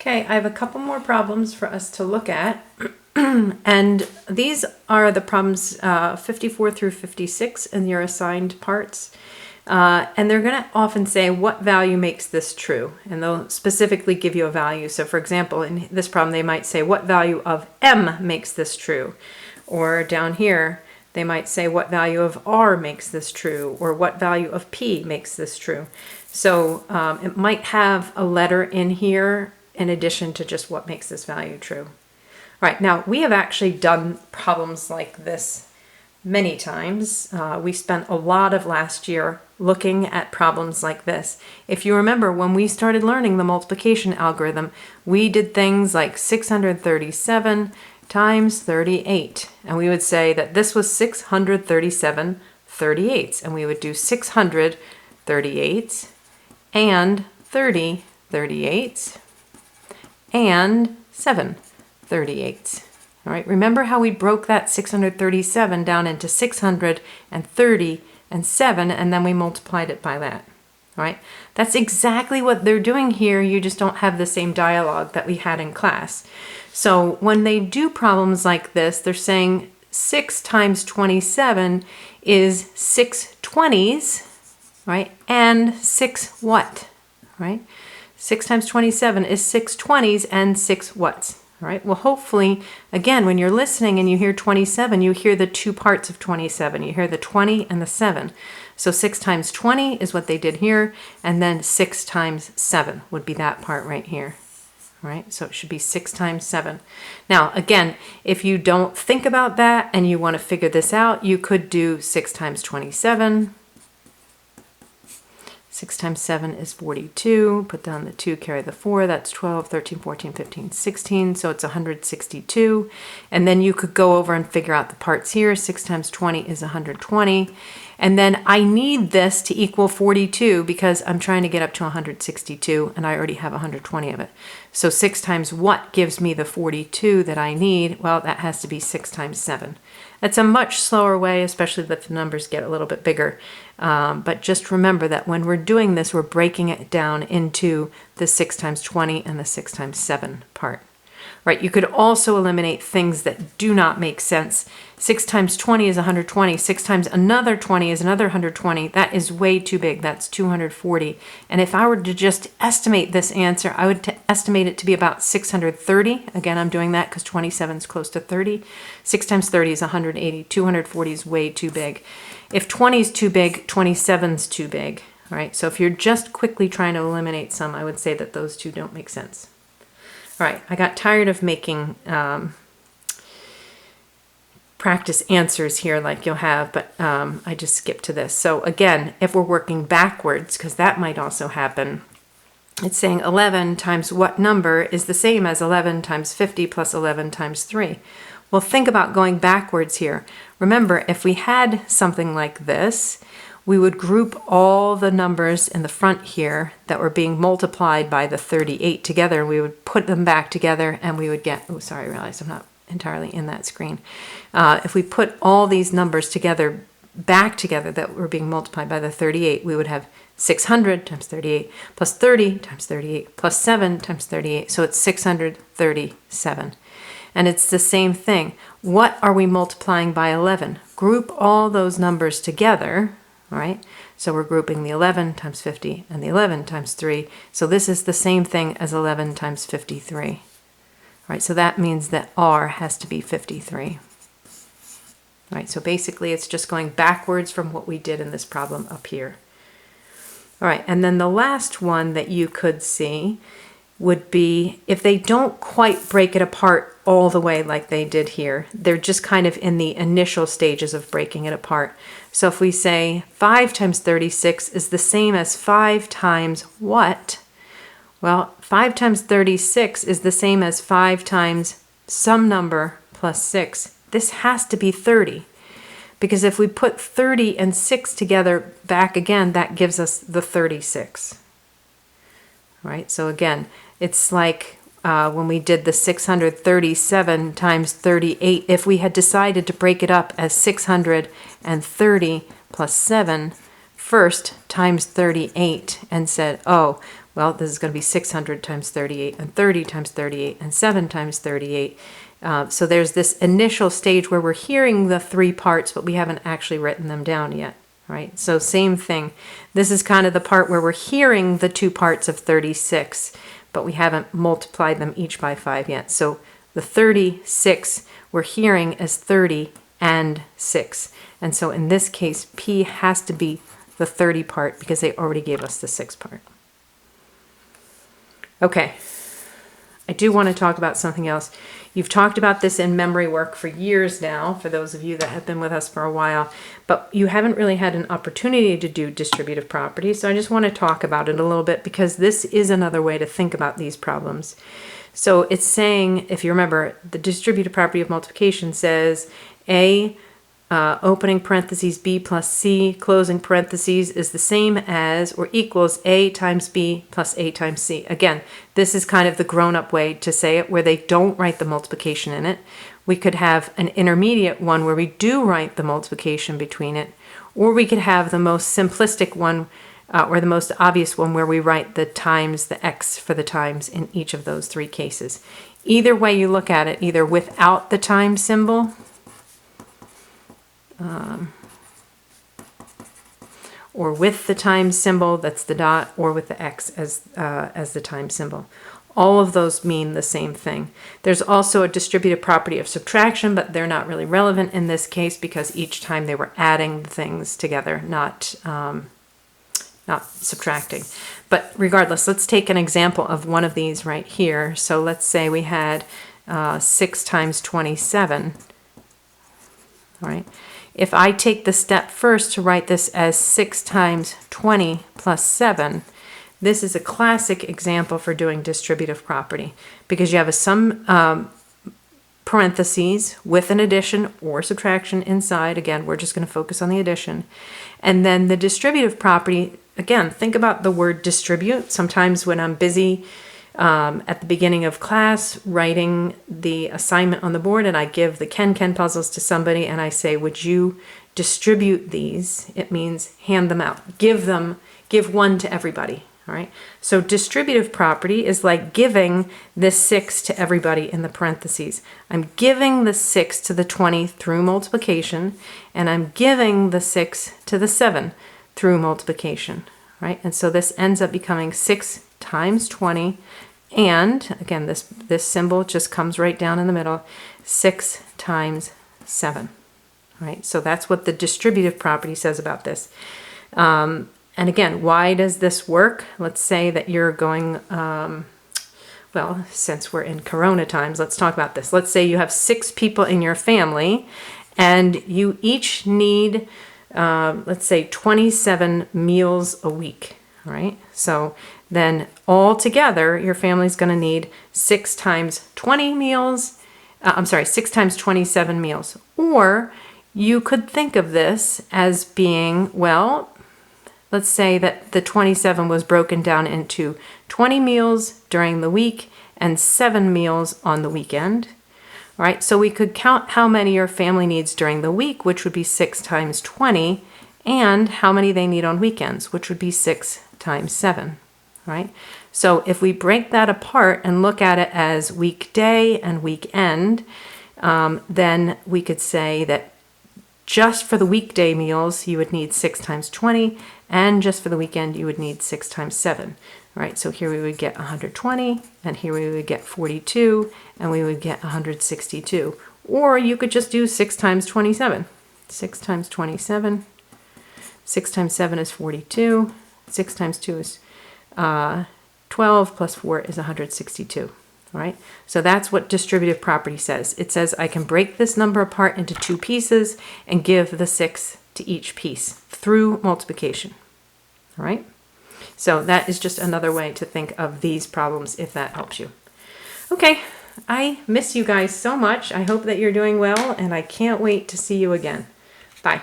Okay, I have a couple more problems for us to look at. And these are the problems 54 through 56 in your assigned parts. And they're going to often say what value makes this true, and they'll specifically give you a value. So for example, in this problem they might say what value of M makes this true, or down here they might say what value of R makes this true, or what value of P makes this true. So it might have a letter in here in addition to just what makes this value true. All right, now we have actually done problems like this many times. We spent a lot of last year looking at problems like this. If you remember, when we started learning the multiplication algorithm, we did things like 637 times 38. And we would say that this was 637 38ths. And we would do 600 38ths and 30 38ths and 7 38ths. All right, remember how we broke that 637 down into 600 and 30 and 7, and then we multiplied it by that. All right, that's exactly what they're doing here. You just don't have the same dialogue that we had in class. So when they do problems like this, they're saying 6 times 27 is 6 20s, right? And 6 what? Right? 6 times 27 is 6 20s and 6 whats. All right, well, hopefully, again, when you're listening and you hear 27, you hear the two parts of 27. You hear the 20 and the 7. So 6 times 20 is what they did here, and then 6 times 7 would be that part right here. All right, so it should be 6 times 7. Now, again, if you don't think about that and you want to figure this out, you could do 6 times 27. 6 times 7 is 42. Put down the 2, carry the 4. That's 12, 13, 14, 15, 16. So it's 162. And then you could go over and figure out the parts here. 6 times 20 is 120. And then I need this to equal 42 because I'm trying to get up to 162 and I already have 120 of it. So 6 times what gives me the 42 that I need? Well, that has to be 6 times 7. That's a much slower way, especially if the numbers get a little bit bigger. But just remember that when we're doing this, we're breaking it down into the 6 times 20 and the 6 times 7 part. Right? You could also eliminate things that do not make sense. 6 times 20 is 120. 6 times another 20 is another 120. That is way too big. That's 240. And if I were to just estimate this answer, I would estimate it to be about 630. Again, I'm doing that because 27 is close to 30. 6 times 30 is 180. 240 is way too big. If 20 is too big, 27 is too big. All right? So if you're just quickly trying to eliminate some, I would say that those two don't make sense. All right, I got tired of making practice answers here like you'll have, but I just skipped to this. So again, if we're working backwards, because that might also happen, it's saying 11 times what number is the same as 11 times 50 plus 11 times 3. Well, think about going backwards here. Remember, if we had something like this, we would group all the numbers in the front here that were being multiplied by the 38 together. We would put them back together and we would get, oh, sorry, I realized I'm not entirely in that screen. If we put all these numbers together, back together that were being multiplied by the 38, we would have 600 times 38 plus 30 times 38 plus 7 times 38. So it's 637. And it's the same thing. What are we multiplying by 11? Group all those numbers together. All right, so we're grouping the 11 times 50 and the 11 times 3. So this is the same thing as 11 times 53. All right, so that means that R has to be 53. All right, so basically it's just going backwards from what we did in this problem up here. All right, and then the last one that you could see would be if they don't quite break it apart all the way like they did here. They're just kind of in the initial stages of breaking it apart. So if we say 5 times 36 is the same as 5 times what? Well, 5 times 36 is the same as 5 times some number plus 6. This has to be 30. Because if we put 30 and 6 together back again, that gives us the 36. Right? So again, it's like when we did the 637 times 38, if we had decided to break it up as 630 plus 7 first times 38 and said, oh, Well, this is going to be 600 times 38, and 30 times 38, and 7 times 38. So there's this initial stage where we're hearing the three parts, but we haven't actually written them down yet, right? So same thing. This is kind of the part where we're hearing the two parts of 36, but we haven't multiplied them each by 5 yet. So the 36 we're hearing as 30 and 6. And so in this case, P has to be the 30 part because they already gave us the 6 part. Okay, I do want to talk about something else. You've talked about this in memory work for years now, for those of you that have been with us for a while, but you haven't really had an opportunity to do distributive property, so I just want to talk about it a little bit because this is another way to think about these problems. So it's saying, if you remember, the distributive property of multiplication says A opening parentheses B plus C closing parentheses is the same as or equals A times B plus A times C. Again, this is kind of the grown-up way to say it, where they don't write the multiplication in it. We could have an intermediate one where we do write the multiplication between it, or we could have the most simplistic one or the most obvious one where we write the times, the x for the times in each of those three cases. Either way you look at it, either without the times symbol, or with the times symbol, that's the dot, or with the x as the times symbol. All of those mean the same thing. There's also a distributive property of subtraction, but they're not really relevant in this case because each time they were adding things together, not subtracting. But regardless, let's take an example of one of these right here. So let's say we had 6 times 27, all right? If I take the step first to write this as 6 times 20 plus 7, this is a classic example for doing distributive property because you have a sum parentheses with an addition or subtraction inside. Again, we're just going to focus on the addition. And then the distributive property, again, think about the word distribute. Sometimes when I'm busy at the beginning of class writing the assignment on the board and I give the Ken puzzles to somebody and I say, would you distribute these? It means hand them out. Give one to everybody. All right. So distributive property is like giving this 6 to everybody in the parentheses. I'm giving the 6 to the 20 through multiplication, and I'm giving the 6 to the 7 through multiplication. Right. And so this ends up becoming 6 times 20, and again, this symbol just comes right down in the middle, 6 times 7. Right. So that's what the distributive property says about this. And again, why does this work? Let's say that you're going, well, since we're in Corona times, let's talk about this. Let's say you have 6 people in your family and you each need, let's say 27 meals a week, all right? So then all together, your family's gonna need 6 times 20 meals, 6 times 27 meals. Or you could think of this as being, well, let's say that the 27 was broken down into 20 meals during the week and 7 meals on the weekend. All right, so we could count how many your family needs during the week, which would be 6 times 20, and how many they need on weekends, which would be 6 times 7. All right, so if we break that apart and look at it as weekday and weekend, then we could say that just for the weekday meals, you would need 6 times 20, and just for the weekend, you would need 6 times 7. All right, so here we would get 120, and here we would get 42, and we would get 162. Or you could just do 6 times 27. 6 times 27, 6 times 7 is 42, 6 times 2 is 12, plus 4 is 162. All right, so that's what distributive property says. It says I can break this number apart into 2 pieces and give the 6 to each piece through multiplication. All right, so that is just another way to think of these problems if that helps you. Okay, I miss you guys so much. I hope that you're doing well, and I can't wait to see you again. Bye.